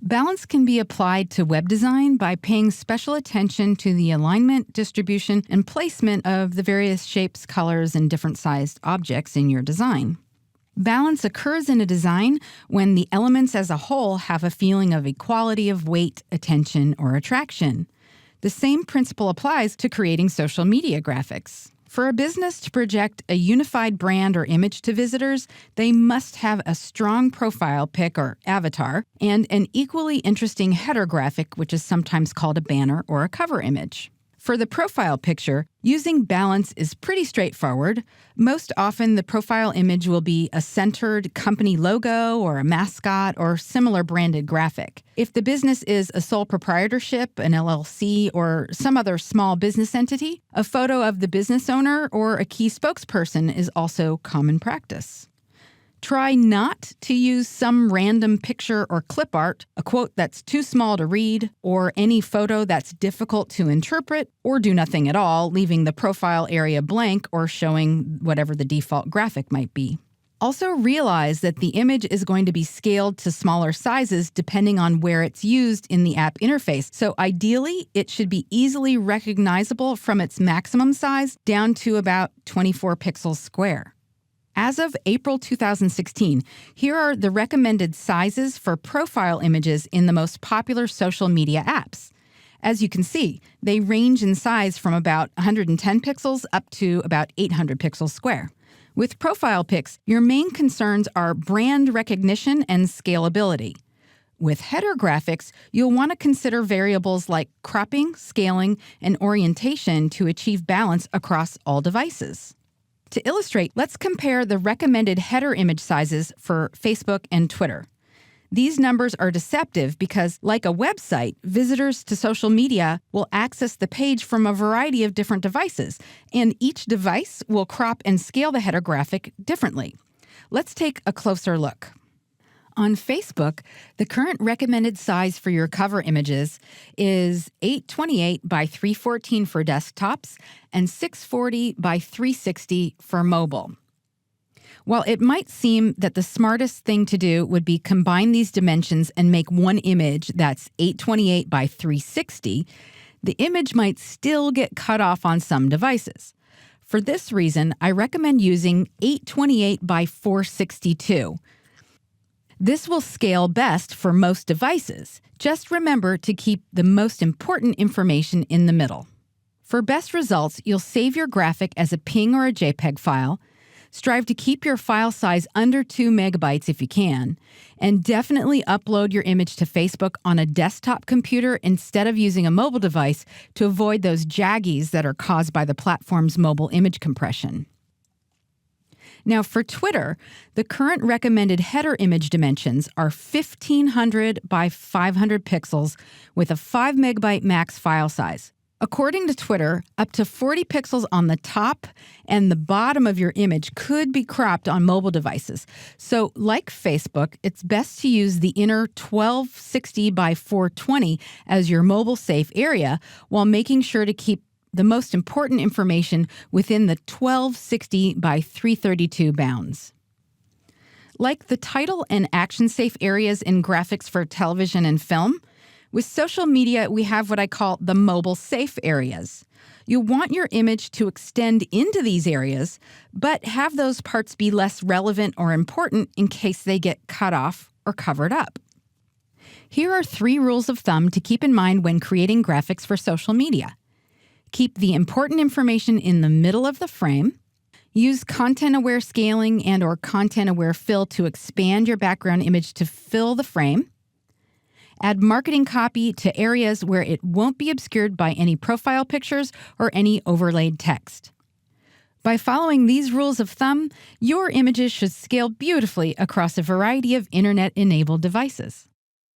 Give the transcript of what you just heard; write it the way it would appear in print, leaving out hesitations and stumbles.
Balance can be applied to web design by paying special attention to the alignment, distribution, and placement of the various shapes, colors, and different sized objects in your design. Balance occurs in a design when the elements as a whole have a feeling of equality of weight, attention, or attraction. The same principle applies to creating social media graphics. For a business to project a unified brand or image to visitors, they must have a strong profile pic or avatar and an equally interesting header graphic, which is sometimes called a banner or a cover image. For the profile picture, using Balance is pretty straightforward. Most often, the profile image will be a centered company logo or a mascot or similar branded graphic. If the business is a sole proprietorship, an LLC, or some other small business entity, a photo of the business owner or a key spokesperson is also common practice. Try not to use some random picture or clip art, a quote that's too small to read, or any photo that's difficult to interpret, or do nothing at all, leaving the profile area blank or showing whatever the default graphic might be. Also realize that the image is going to be scaled to smaller sizes depending on where it's used in the app interface, so ideally it should be easily recognizable from its maximum size down to about 24 pixels square. As of April 2016, here are the recommended sizes for profile images in the most popular social media apps. As you can see, they range in size from about 110 pixels up to about 800 pixels square. With profile pics, your main concerns are brand recognition and scalability. With header graphics, you'll want to consider variables like cropping, scaling, and orientation to achieve balance across all devices. To illustrate, let's compare the recommended header image sizes for Facebook and Twitter. These numbers are deceptive because, like a website, visitors to social media will access the page from a variety of different devices, and each device will crop and scale the header graphic differently. Let's take a closer look. On Facebook, the current recommended size for your cover images is 828 by 314 for desktops and 640 by 360 for mobile. While it might seem that the smartest thing to do would be combine these dimensions and make one image that's 828 by 360, the image might still get cut off on some devices. For this reason, I recommend using 828 by 462. This will scale best for most devices. Just remember to keep the most important information in the middle. For best results, you'll save your graphic as a PNG or a JPEG file. Strive to keep your file size under 2 megabytes if you can, and definitely upload your image to Facebook on a desktop computer instead of using a mobile device to avoid those jaggies that are caused by the platform's mobile image compression. Now, for Twitter, the current recommended header image dimensions are 1500 by 500 pixels with a 5 megabyte max file size. According to Twitter, up to 40 pixels on the top and the bottom of your image could be cropped on mobile devices. So, like Facebook, it's best to use the inner 1260 by 420 as your mobile safe area while making sure to keep the most important information within the 1260 by 332 bounds. Like the title and action-safe areas in graphics for television and film, with social media, we have what I call the mobile safe areas. You'll want your image to extend into these areas, but have those parts be less relevant or important in case they get cut off or covered up. Here are 3 rules of thumb to keep in mind when creating graphics for social media. Keep the important information in the middle of the frame. Use content-aware scaling and/or content-aware fill to expand your background image to fill the frame. Add marketing copy to areas where it won't be obscured by any profile pictures or any overlaid text. By following these rules of thumb, your images should scale beautifully across a variety of internet-enabled devices.